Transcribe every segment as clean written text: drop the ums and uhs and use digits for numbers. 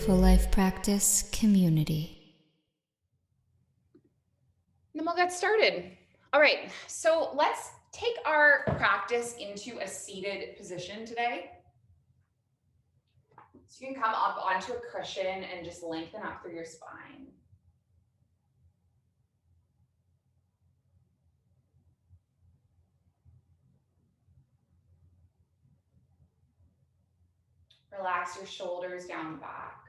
Mindful Life Practice community. Then we'll get started. All right, so let's take our practice into a seated position today. So you can come up onto a cushion and just lengthen up through your spine. Relax your shoulders down the back.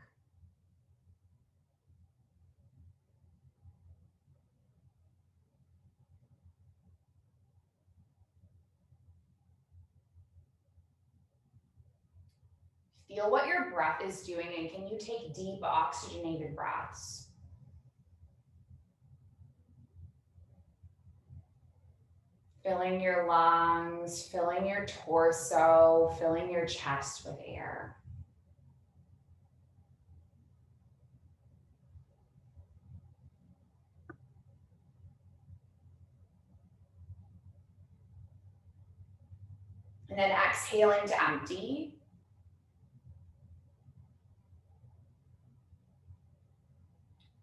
Feel what your breath is doing, and can you take deep oxygenated breaths? Filling your lungs, filling your torso, filling your chest with air. And then exhaling to empty.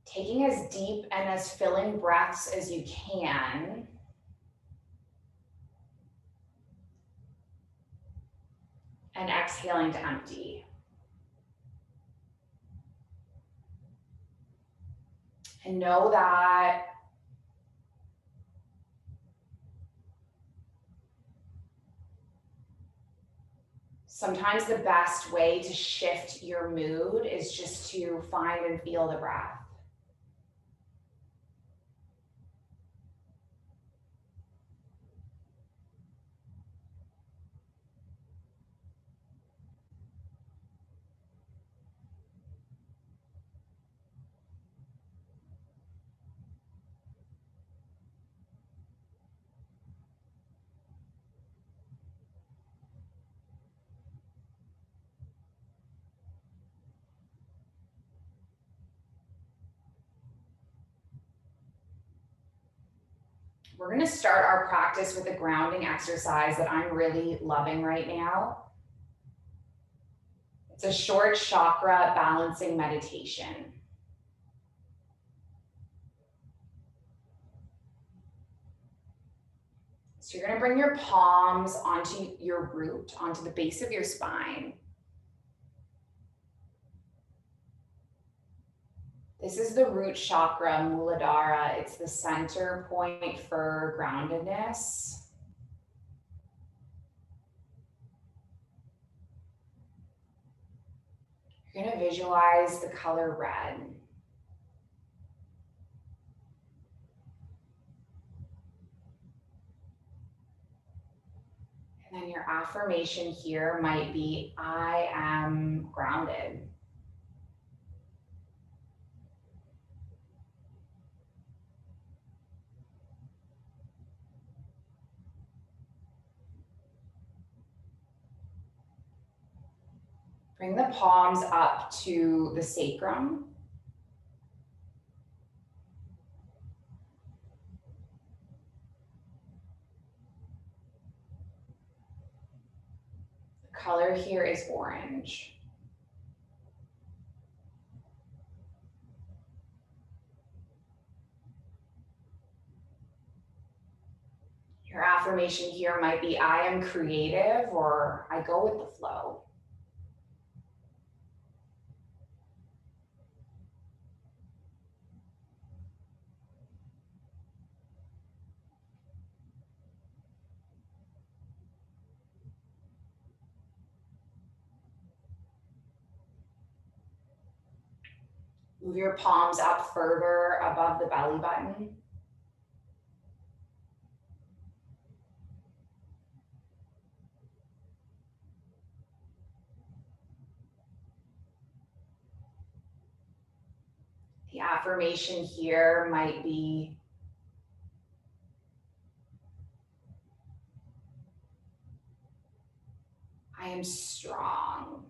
Taking as deep and as filling breaths as you can. And exhaling to empty. And know that sometimes the best way to shift your mood is just to find and feel the breath. We're going to start our practice with a grounding exercise that I'm really loving right now. It's a short chakra balancing meditation. So you're going to bring your palms onto your root, onto the base of your spine. This is the root chakra, Muladhara. It's the center point for groundedness. You're going to visualize the color red. And then your affirmation here might be, I am grounded. Bring the palms up to the sacrum. The color here is orange. Your affirmation here might be, I am creative, or I go with the flow. Move your palms up further above the belly button. The affirmation here might be, I am strong.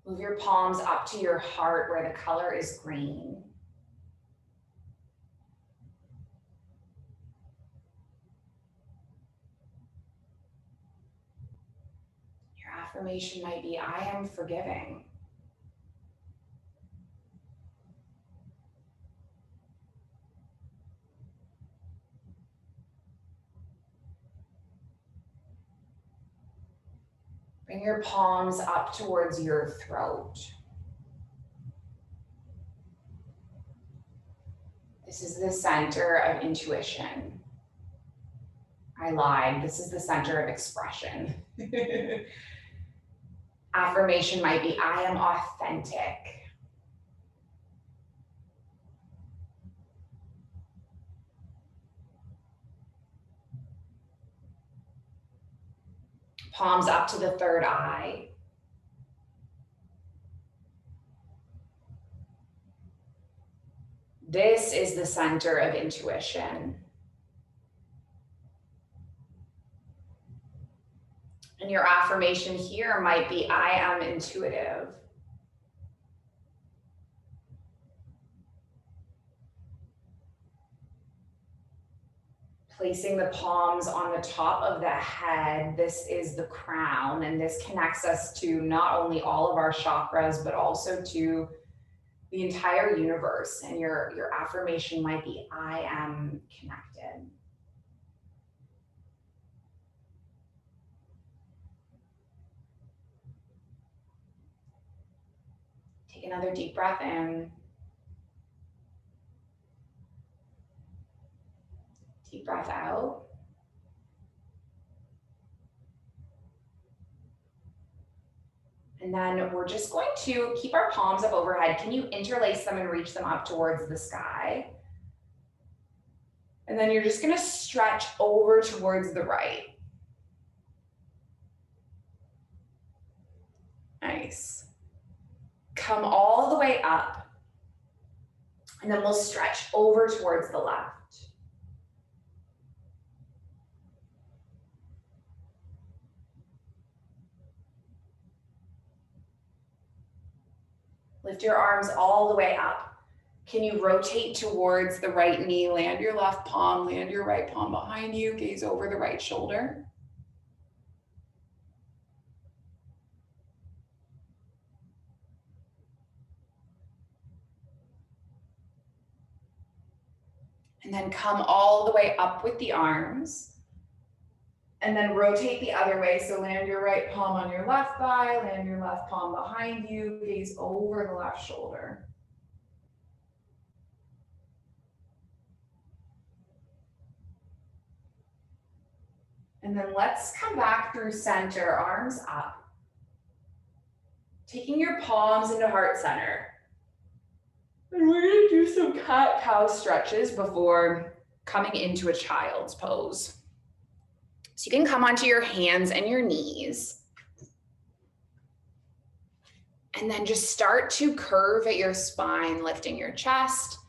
Move your palms up to your heart where the color is green. affirmation might be, I am forgiving. Bring your palms up towards your throat. This is the center of intuition. I lied. This is the center of expression. Affirmation might be, I am authentic. Palms up to the third eye. This is the center of intuition. And your affirmation here might be, I am intuitive. Placing the palms on the top of the head, this is the crown, and this connects us to not only all of our chakras, but also to the entire universe. And your affirmation might be, I am connected. Take another deep breath in. Deep breath out. And then we're just going to keep our palms up overhead. Can you interlace them and reach them up towards the sky? And then you're just going to stretch over towards the right. Nice. Come all the way up. And then we'll stretch over towards the left. Lift your arms all the way up. Can you rotate towards the right knee? Land your left palm, land your right palm behind you, gaze over the right shoulder. And then come all the way up with the arms. And then rotate the other way. So land your right palm on your left thigh, land your left palm behind you, gaze over the left shoulder. And then let's come back through center, arms up. Taking your palms into heart center. And we're gonna do some cat-cow stretches before coming into a child's pose. So you can come onto your hands and your knees. And then just start to curve at your spine, lifting your chest,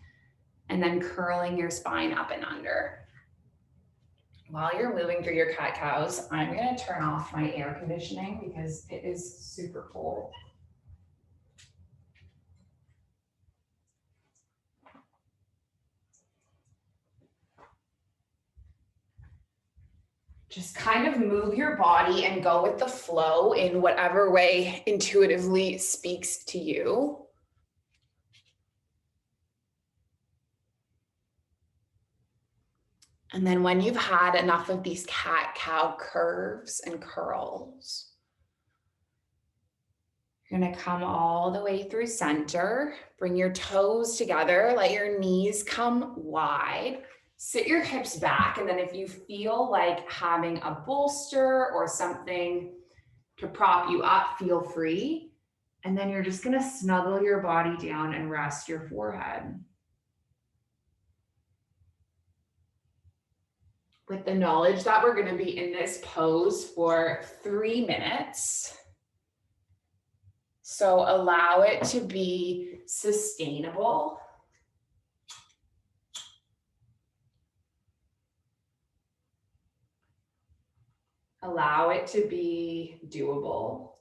and then curling your spine up and under. While you're moving through your cat-cows, I'm gonna turn off my air conditioning because it is super cold. Just kind of move your body and go with the flow in whatever way intuitively speaks to you. And then when you've had enough of these cat-cow curves and curls, you're gonna come all the way through center. Bring your toes together, let your knees come wide. Sit your hips back, and then if you feel like having a bolster or something to prop you up, feel free. And then you're just gonna snuggle your body down and rest your forehead. With the knowledge that we're gonna be in this pose for 3 minutes. So allow it to be sustainable. Allow it to be doable.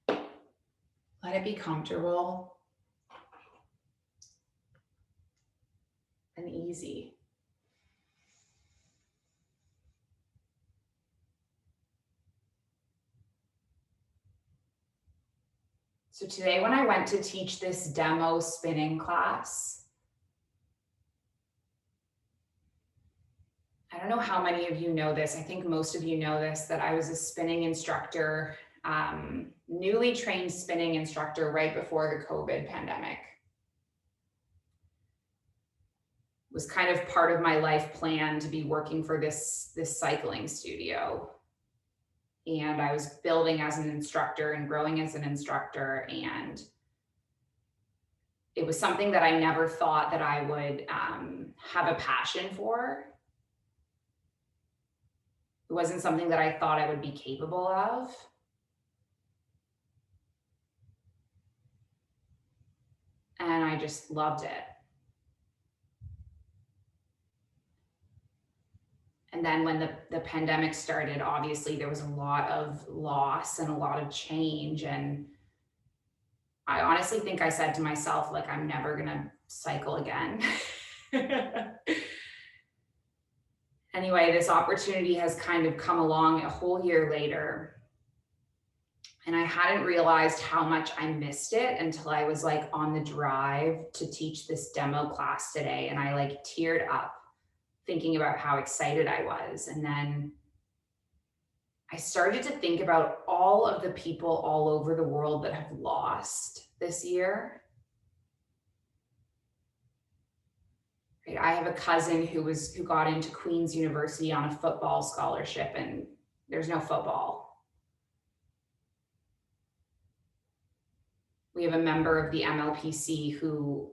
Let it be comfortable and easy. So today when I went to teach this demo spinning class, I don't know how many of you know this. I think most of you know this, that I was a spinning instructor, newly trained spinning instructor right before the COVID pandemic. It was kind of part of my life plan to be working for this cycling studio. And I was building as an instructor and growing as an instructor. And it was something that I never thought that I would have a passion for. It wasn't something that I thought I would be capable of. And I just loved it. And then when the pandemic started, obviously there was a lot of loss and a lot of change. And I honestly think I said to myself, like, I'm never gonna cycle again. Anyway, this opportunity has kind of come along a whole year later. And I hadn't realized how much I missed it until I was like on the drive to teach this demo class today. And I like teared up thinking about how excited I was. And then I started to think about all of the people all over the world that have lost this year. Right? I have a cousin who got into Queen's University on a football scholarship, and there's no football. We have a member of the MLPC who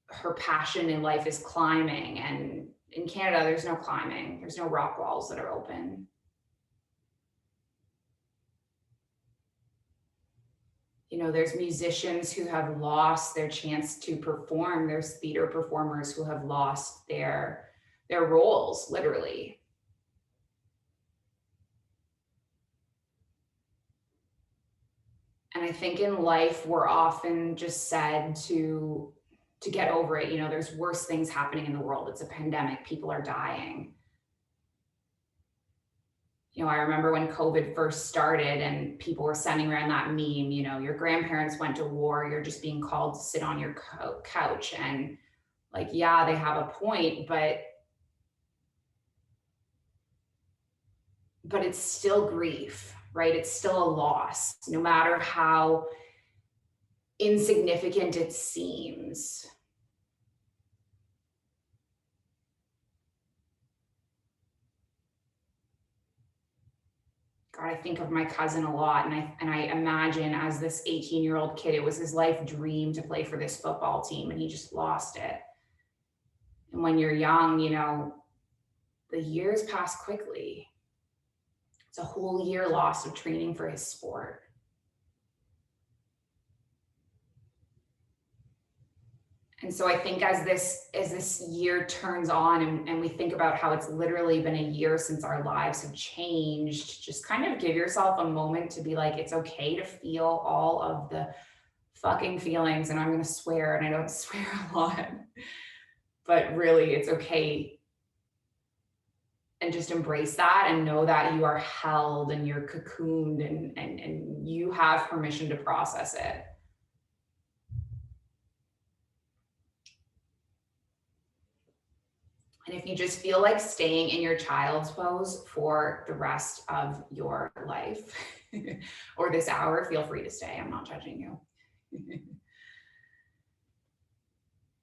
her passion in life is climbing, and in Canada, there's no climbing. There's no rock walls that are open. You know, there's musicians who have lost their chance to perform. There's theater performers who have lost their roles, literally. And I think in life, we're often just said to get over it. You know, there's worse things happening in the world. It's a pandemic. People are dying. You know, I remember when COVID first started and people were sending around that meme, you know, your grandparents went to war, you're just being called to sit on your couch. And like, yeah, they have a point, but it's still grief, right? It's still a loss, no matter how insignificant it seems. God, I think of my cousin a lot, and I imagine as this 18-year-old kid, it was his life dream to play for this football team, and he just lost it. And when you're young, you know, the years pass quickly. It's a whole year lost of training for his sport. And so I think as this year turns on and we think about how it's literally been a year since our lives have changed, just kind of give yourself a moment to be like, it's okay to feel all of the fucking feelings. And I'm going to swear, and I don't swear a lot, but really it's okay. And just embrace that and know that you are held and you're cocooned and you have permission to process it. And if you just feel like staying in your child's pose for the rest of your life or this hour, feel free to stay. I'm not judging you.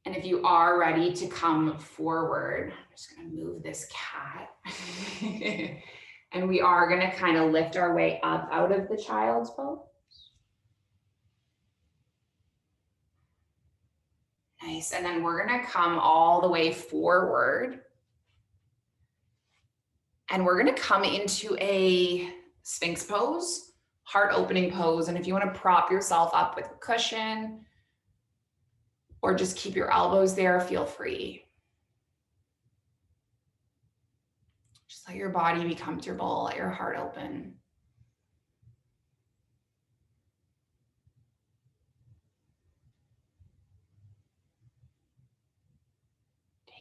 And if you are ready to come forward, I'm just going to move this cat. And we are going to kind of lift our way up out of the child's pose. Nice. And then we're going to come all the way forward. And we're going to come into a Sphinx pose, heart opening pose. And if you want to prop yourself up with a cushion or just keep your elbows there, feel free. Just let your body be comfortable, let your heart open.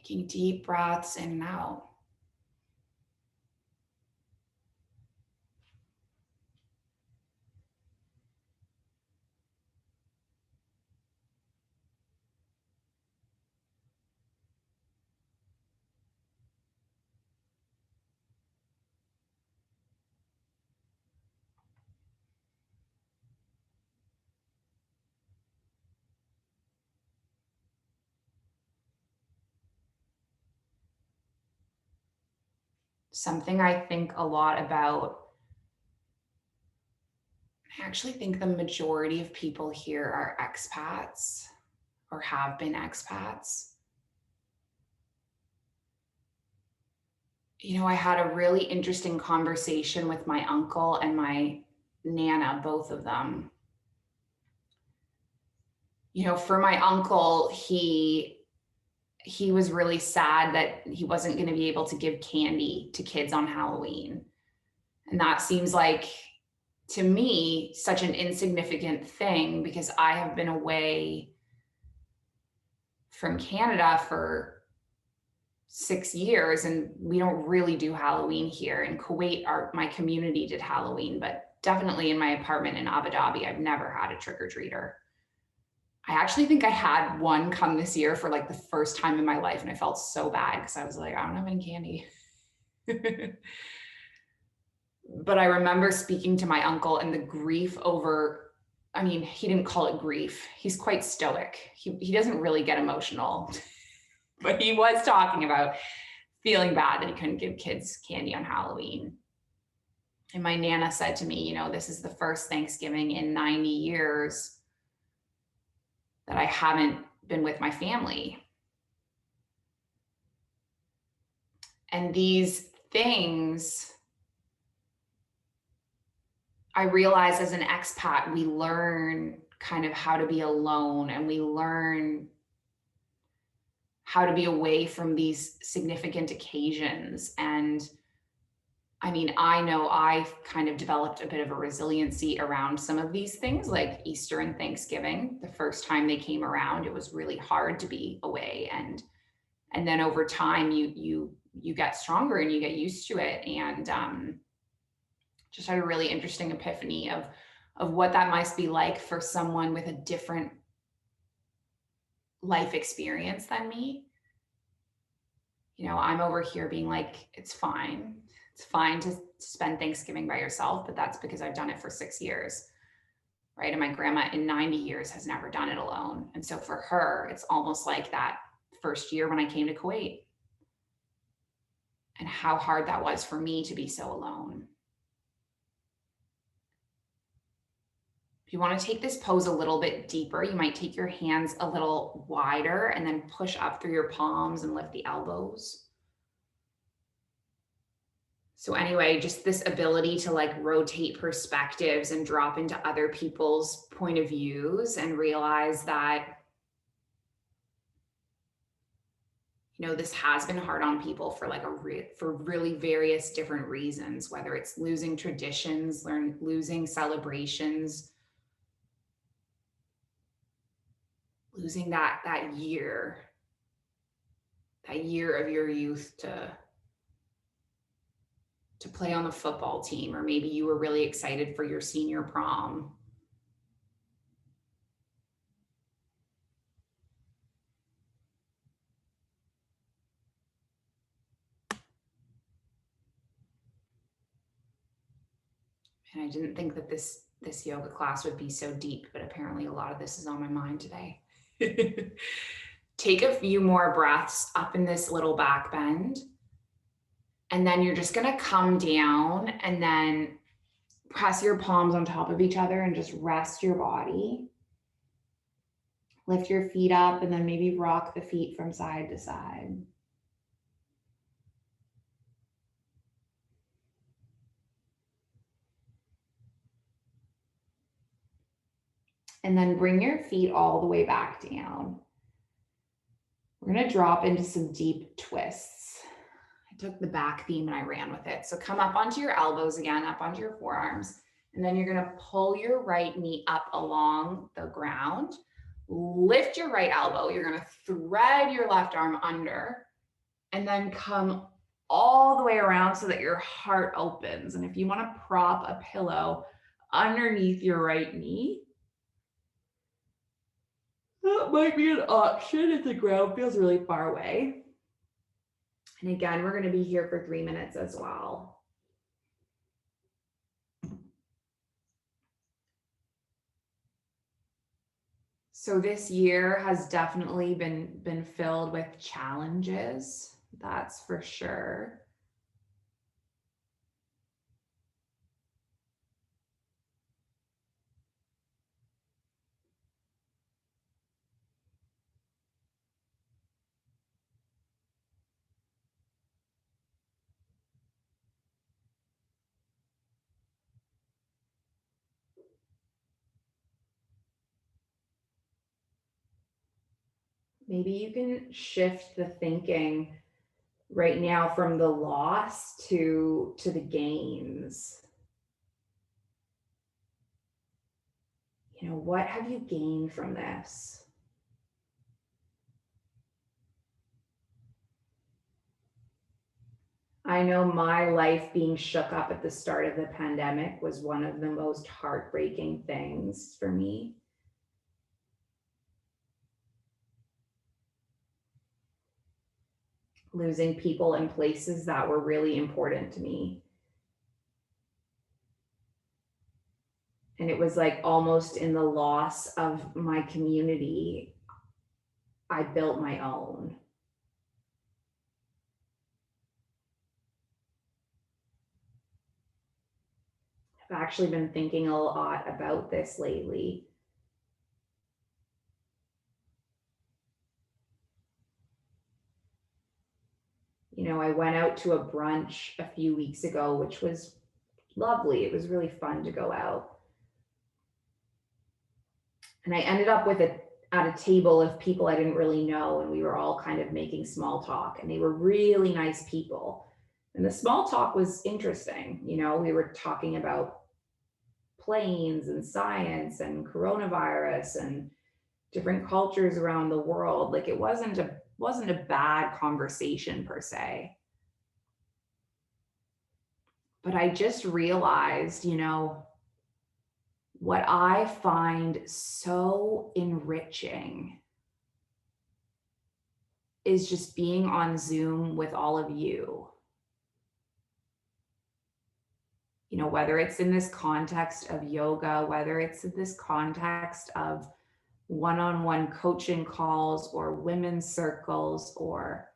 Taking deep breaths in and out. something I think a lot about. I actually think the majority of people here are expats or have been expats. I had a really interesting conversation with my uncle and my Nana, both of them. For my uncle, he was really sad that he wasn't going to be able to give candy to kids on Halloween. And that seems like, to me, such an insignificant thing because I have been away from Canada for 6 years and we don't really do Halloween here. In Kuwait, my community did Halloween, but definitely in my apartment in Abu Dhabi, I've never had a trick-or-treater. I actually think I had one come this year for like the first time in my life, and I felt so bad because I was like, I don't have any candy. But I remember speaking to my uncle and the grief over, he didn't call it grief. He's quite stoic. He doesn't really get emotional, but he was talking about feeling bad that he couldn't give kids candy on Halloween. And my Nana said to me, this is the first Thanksgiving in 90 years that I haven't been with my family. And these things, I realize as an expat, we learn kind of how to be alone, and we learn how to be away from these significant occasions. And I know I've kind of developed a bit of a resiliency around some of these things, like Easter and Thanksgiving. The first time they came around, it was really hard to be away. And then over time, you get stronger and you get used to it. And just had a really interesting epiphany of what that might be like for someone with a different life experience than me. I'm over here being like, it's fine. It's fine to spend Thanksgiving by yourself, but that's because I've done it for 6 years, right? And my grandma in 90 years has never done it alone. And so for her, it's almost like that first year when I came to Kuwait and how hard that was for me to be so alone. If you want to take this pose a little bit deeper, you might take your hands a little wider and then push up through your palms and lift the elbows. So anyway, just this ability to like rotate perspectives and drop into other people's point of views and realize that, this has been hard on people for like for really various different reasons, whether it's losing traditions, losing celebrations, losing that year of your youth to play on the football team, or maybe you were really excited for your senior prom. And I didn't think that this yoga class would be so deep, but apparently a lot of this is on my mind today. Take a few more breaths up in this little back bend. And then you're just gonna come down and then press your palms on top of each other and just rest your body. Lift your feet up and then maybe rock the feet from side to side. And then bring your feet all the way back down. We're gonna drop into some deep twists. I took the back beam and I ran with it. So come up onto your elbows again, up onto your forearms. And then you're gonna pull your right knee up along the ground. Lift your right elbow. You're gonna thread your left arm under and then come all the way around so that your heart opens. And if you wanna prop a pillow underneath your right knee, that might be an option if the ground feels really far away. And again, we're going to be here for 3 minutes as well. So this year has definitely been filled with challenges, that's for sure. maybe you can shift the thinking right now from the loss to the gains. You know, what have you gained from this? I know my life being shook up at the start of the pandemic was one of the most heartbreaking things for me. Losing people and places that were really important to me. And it was like almost in the loss of my community, I built my own. I've actually been thinking a lot about this lately. You know, I went out to a brunch a few weeks ago, which was lovely. It was really fun to go out. And I ended up at a table of people I didn't really know, and we were all kind of making small talk, and they were really nice people. And the small talk was interesting. You know, we were talking about planes and science and coronavirus and different cultures around the world. Like it wasn't a bad conversation per se. But I just realized, you know, what I find so enriching is just being on Zoom with all of you. You know, whether it's in this context of yoga, whether it's in this context of one-on-one coaching calls or women's circles or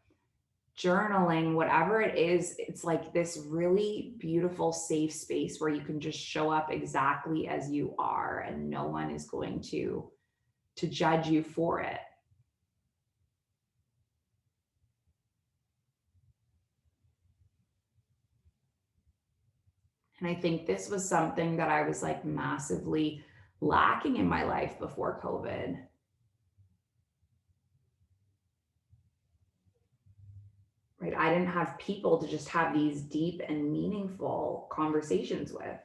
journaling, whatever it is, it's like this really beautiful, safe space where you can just show up exactly as you are and no one is going to judge you for it. And I think this was something that I was like massively lacking in my life before COVID. Right? I didn't have people to just have these deep and meaningful conversations with.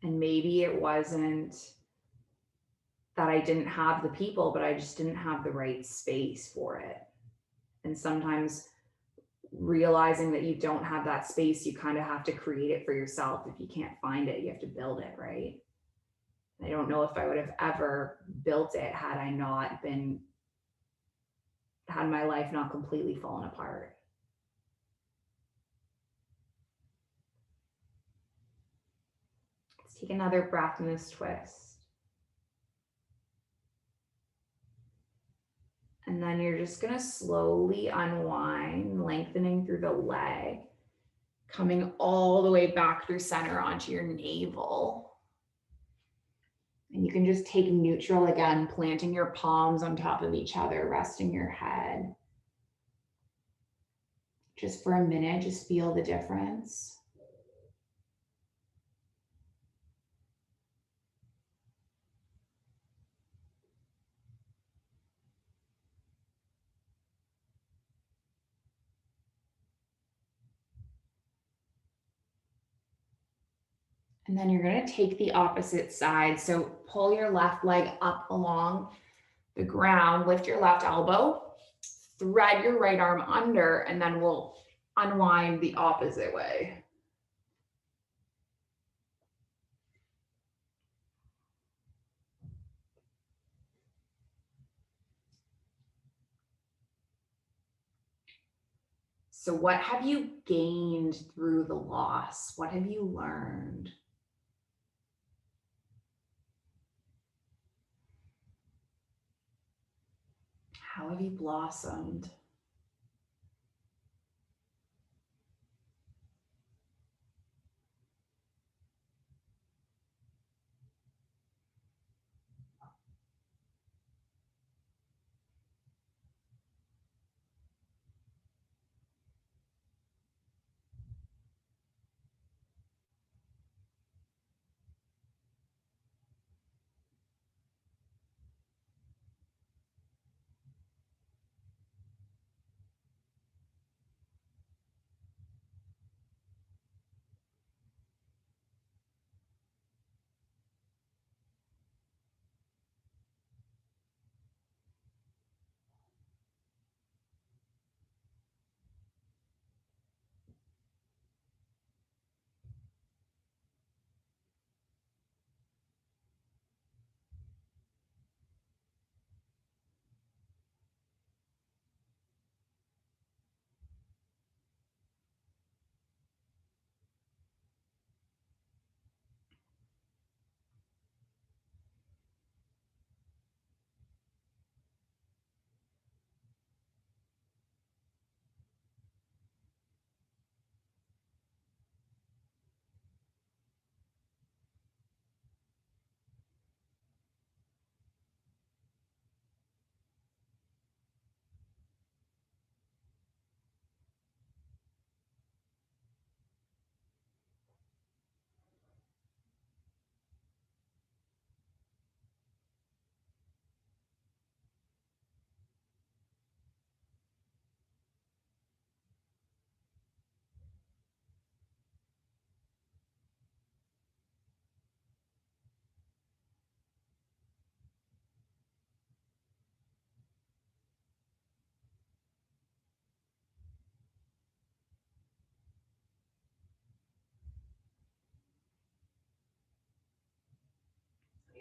And maybe it wasn't that I didn't have the people, but I just didn't have the right space for it. And sometimes realizing that you don't have that space, you kind of have to create it for yourself. If you can't find it, you have to build it, right? I don't know if I would have ever built it had my life not completely fallen apart. Let's take another breath in this twist. And then you're just going to slowly unwind, lengthening through the leg, coming all the way back through center onto your navel. And you can just take neutral again, planting your palms on top of each other, resting your head. Just for a minute, just feel the difference. And then you're going to take the opposite side. So pull your left leg up along the ground, lift your left elbow, thread your right arm under, and then we'll unwind the opposite way. So what have you gained through the loss? What have you learned? How have you blossomed?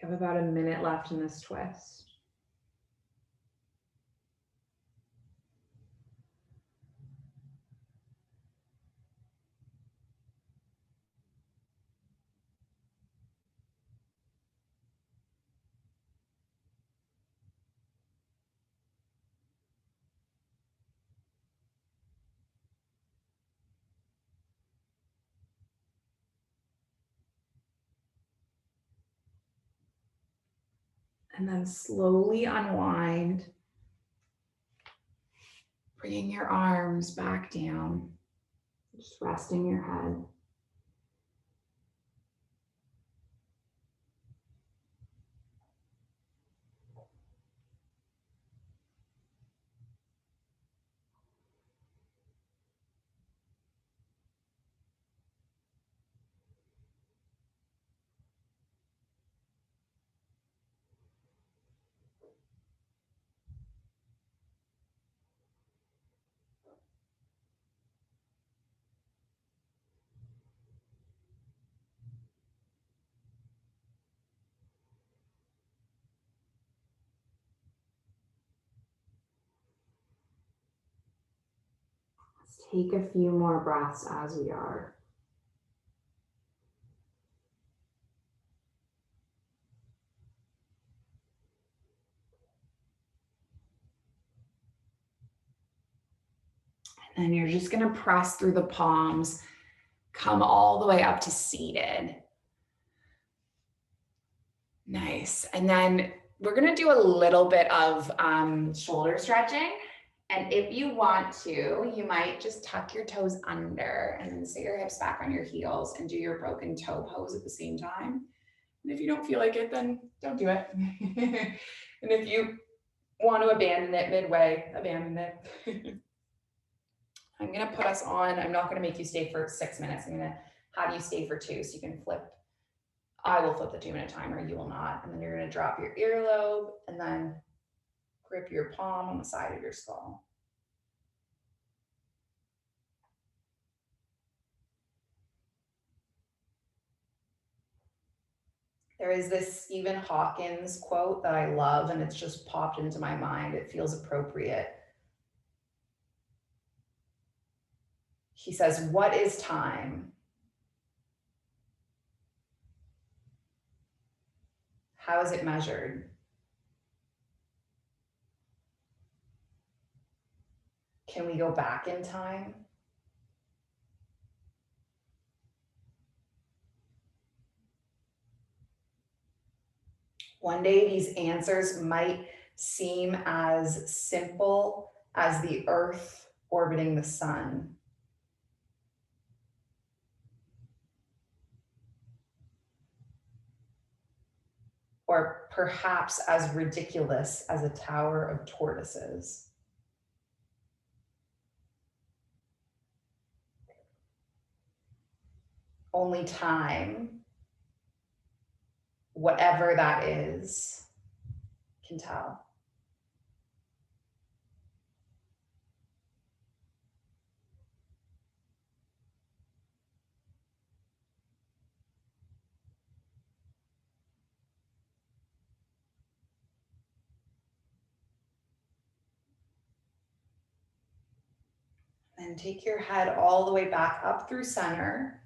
have about a minute left in this twist. And then slowly unwind, bringing your arms back down, just resting your head. Let's take a few more breaths as we are. And then you're just going to press through the palms, come all the way up to seated. Nice. And then we're going to do a little bit of shoulder stretching. And if you want to, you might just tuck your toes under and then sit your hips back on your heels and do your broken toe pose at the same time. And if you don't feel like it, then don't do it. And if you want to abandon it midway, abandon it. I'm going to put us on. I'm not going to make you stay for 6 minutes. I'm going to have you stay for 2 so you can flip. I will flip the 2-minute timer. You will not. And then you're going to drop your earlobe and then grip your palm on the side of your skull. There is this Stephen Hawkins quote that I love, and it's just popped into my mind. It feels appropriate. He says, "What is time? How is it measured? Can we go back in time? One day these answers might seem as simple as the Earth orbiting the sun. Or perhaps as ridiculous as a tower of tortoises. Only time, whatever that is, can tell." And take your head all the way back up through center.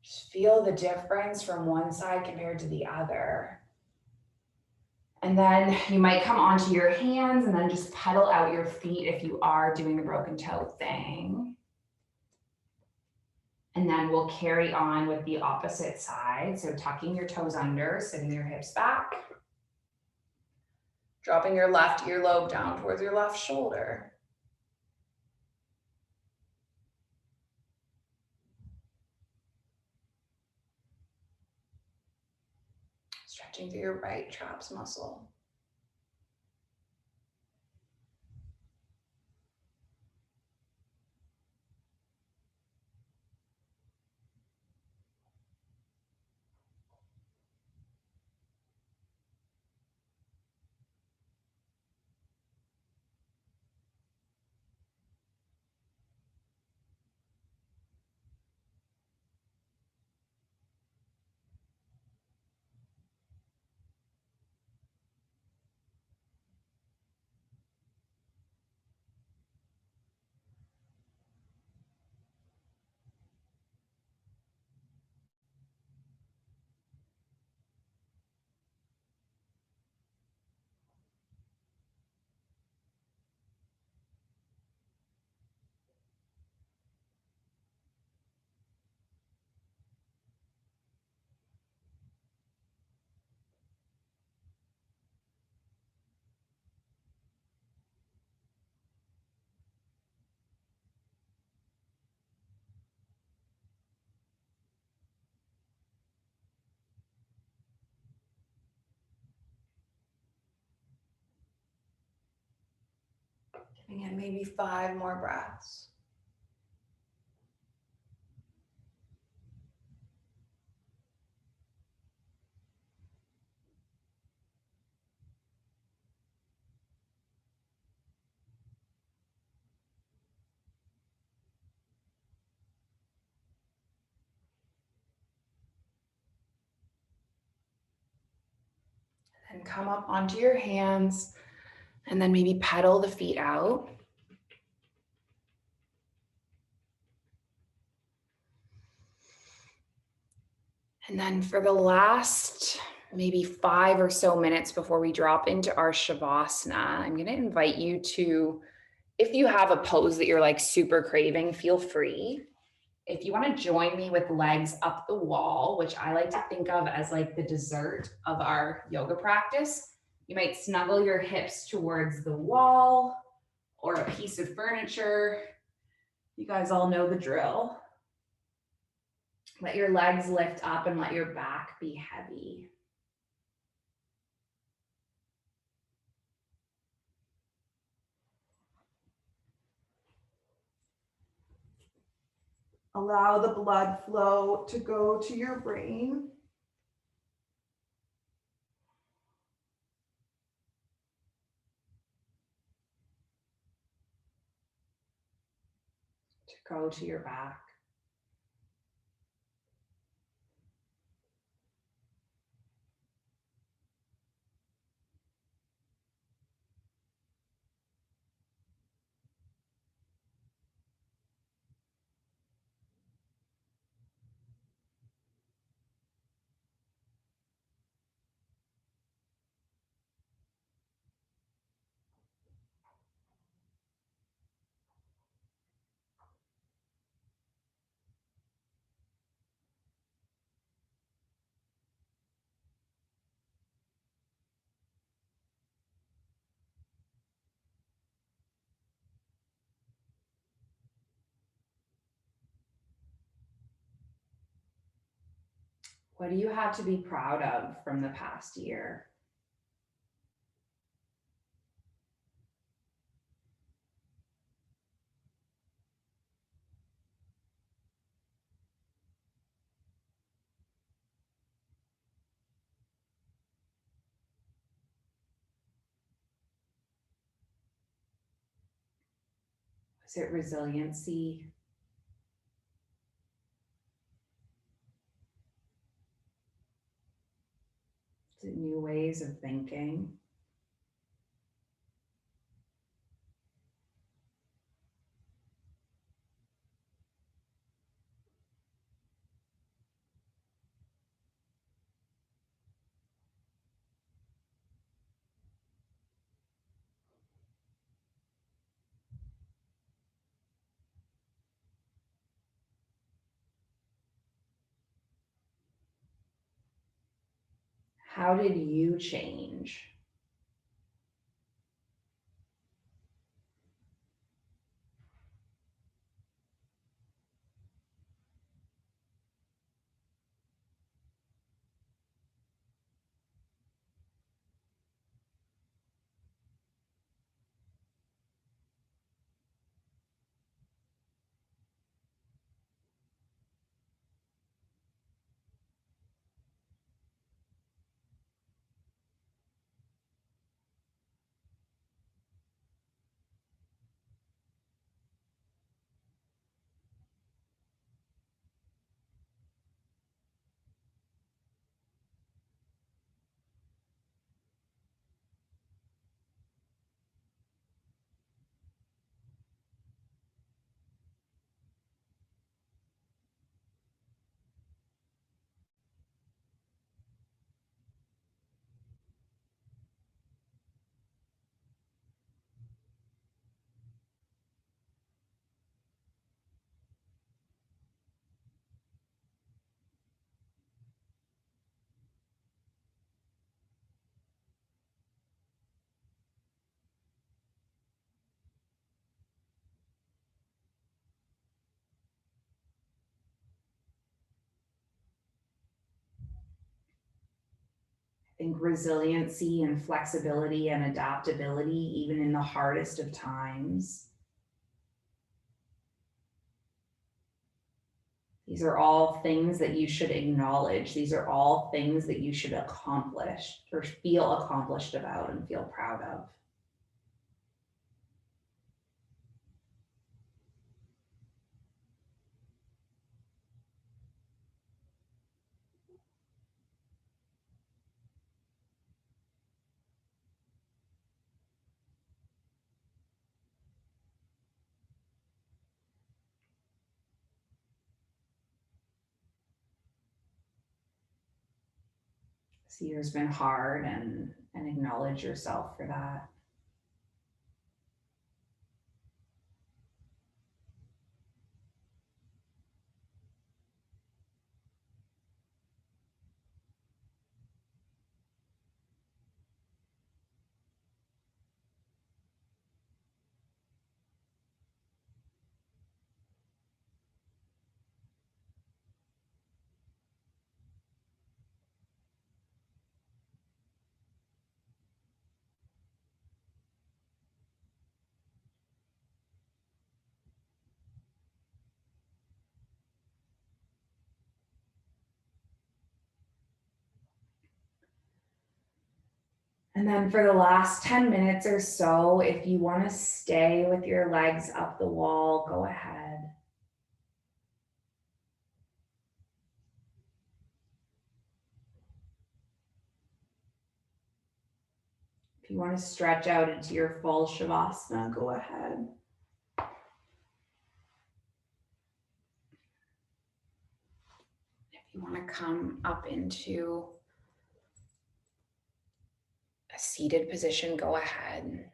Just feel the difference from one side compared to the other. And then you might come onto your hands and then just pedal out your feet if you are doing the broken toe thing. And then we'll carry on with the opposite side. So tucking your toes under, sitting your hips back. Dropping your left earlobe down towards your left shoulder. Stretching through your right traps muscle. Again, maybe 5 more breaths. And come up onto your hands and then maybe pedal the feet out. And then for the last maybe 5 or so minutes before we drop into our Shavasana, I'm going to invite you to, if you have a pose that you're like super craving, feel free. If you want to join me with legs up the wall, which I like to think of as like the dessert of our yoga practice, you might snuggle your hips towards the wall or a piece of furniture. You guys all know the drill. Let your legs lift up and let your back be heavy. Allow the blood flow to go to your brain. To go to your back. What do you have to be proud of from the past year? Is it resiliency? Is it new ways of thinking? How did you change? think resiliency and flexibility and adaptability, even in the hardest of times. These are all things that you should acknowledge. These are all things that you should accomplish or feel accomplished about and feel proud of. This year's been hard, and acknowledge yourself for that. And then for the last 10 minutes or so, if you want to stay with your legs up the wall, go ahead. If you want to stretch out into your full Shavasana, go ahead. If you want to come up into a seated position, go ahead.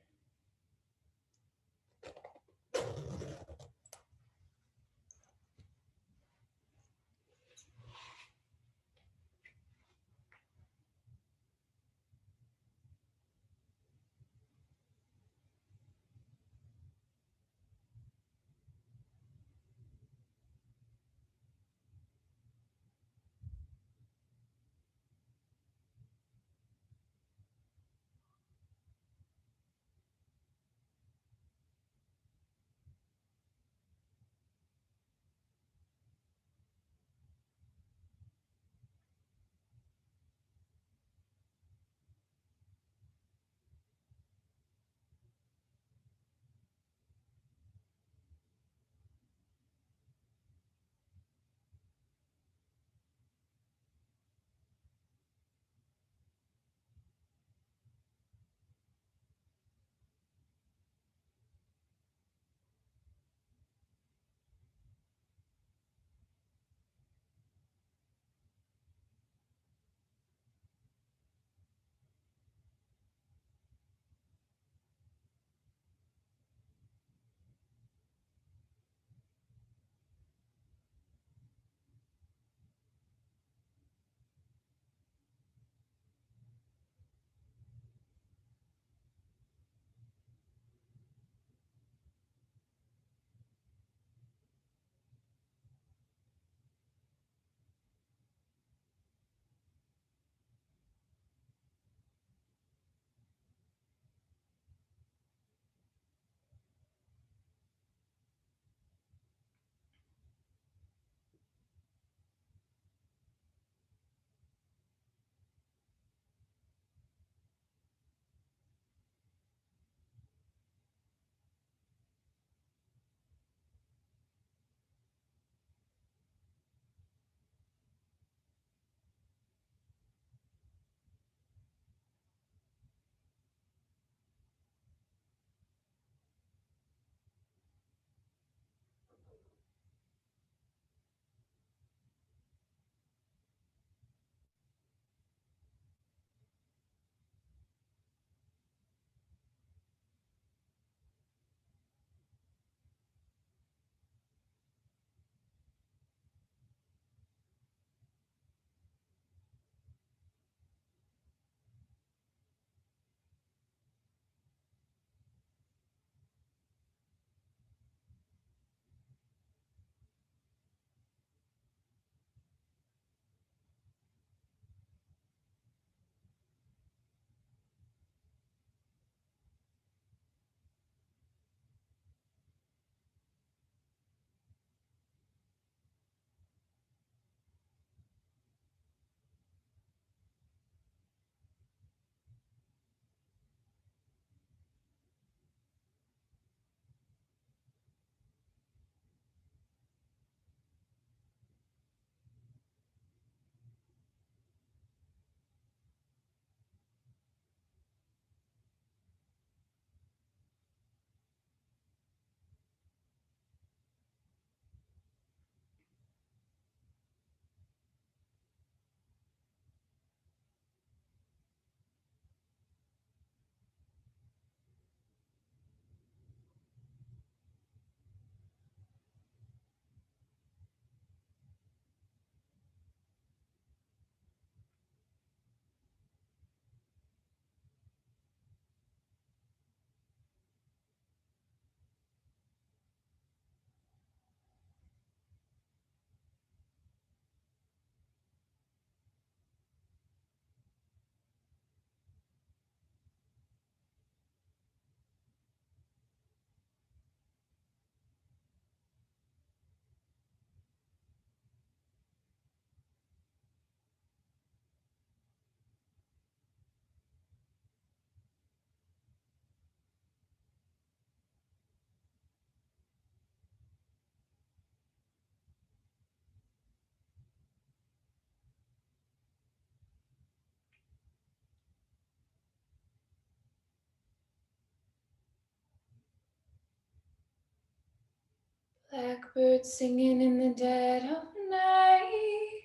Blackbird singing in the dead of night.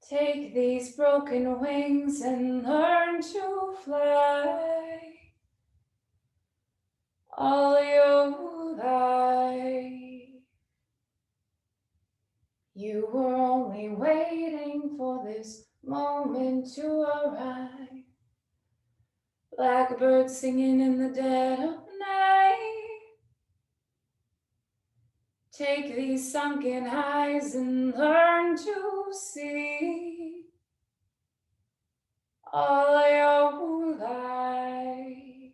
Take these broken wings and learn to fly all your life. You were only waiting for this moment to arrive. Blackbird singing in the dead of night. Take these sunken eyes and learn to see all your life.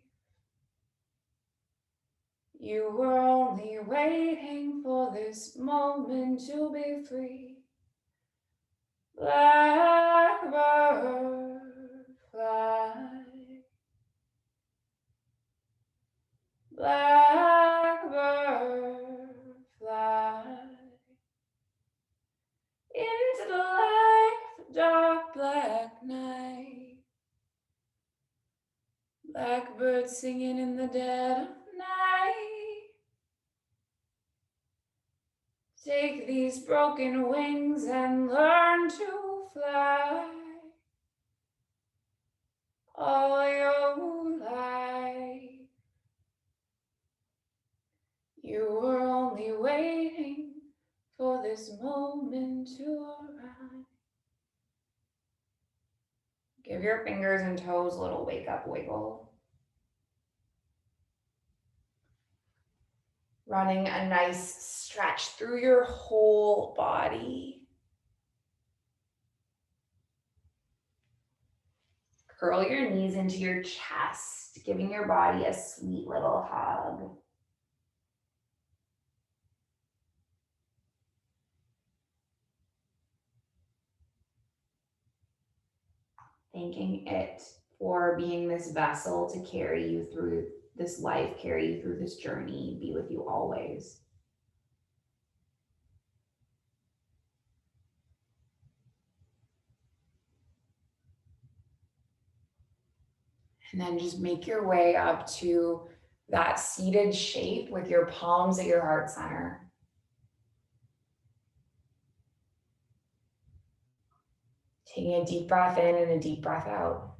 You were only waiting for this moment to be free. Blackbird fly. Blackbird fly into the light of the dark black night. Blackbird singing in the dead of night. Take these broken wings and learn to fly all your life. You were only waiting for this moment to arrive. Give your fingers and toes a little wake up wiggle. Running a nice stretch through your whole body. Curl your knees into your chest, giving your body a sweet little hug. Thanking it for being this vessel to carry you through this life, carry you through this journey, be with you always. And then just make your way up to that seated shape with your palms at your heart center. Taking a deep breath in and a deep breath out.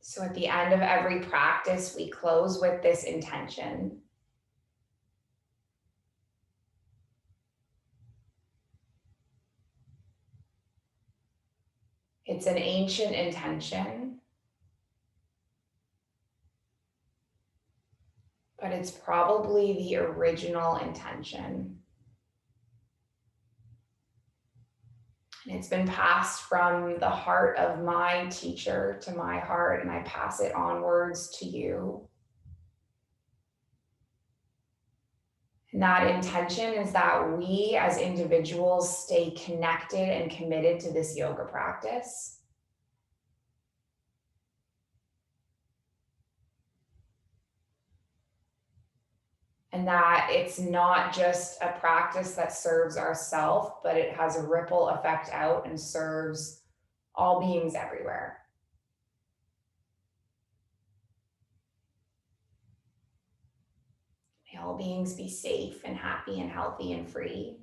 So at the end of every practice, we close with this intention. It's an ancient intention, but it's probably the original intention. And it's been passed from the heart of my teacher to my heart, and I pass it onwards to you. And that intention is that we as individuals stay connected and committed to this yoga practice. And that it's not just a practice that serves ourselves, but it has a ripple effect out and serves all beings everywhere. May all beings be safe and happy and healthy and free.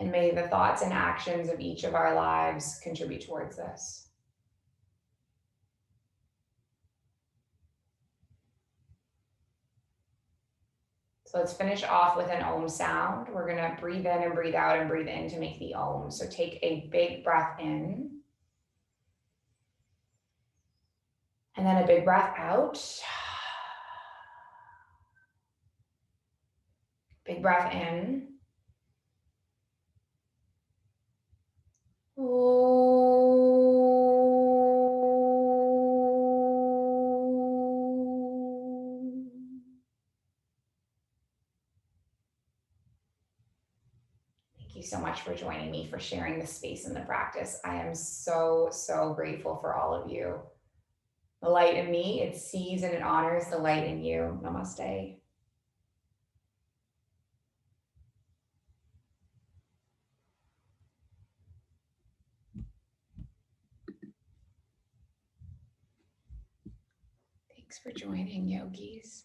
And may the thoughts and actions of each of our lives contribute towards this. So let's finish off with an Om sound. We're gonna breathe in and breathe out and breathe in to make the Om. So take a big breath in. And then a big breath out. Big breath in. Thank you so much for joining me, for sharing this space in the practice. I am so, so grateful for all of you. The light in me, it sees and it honors the light in you. Namaste. Thanks for joining, yogis.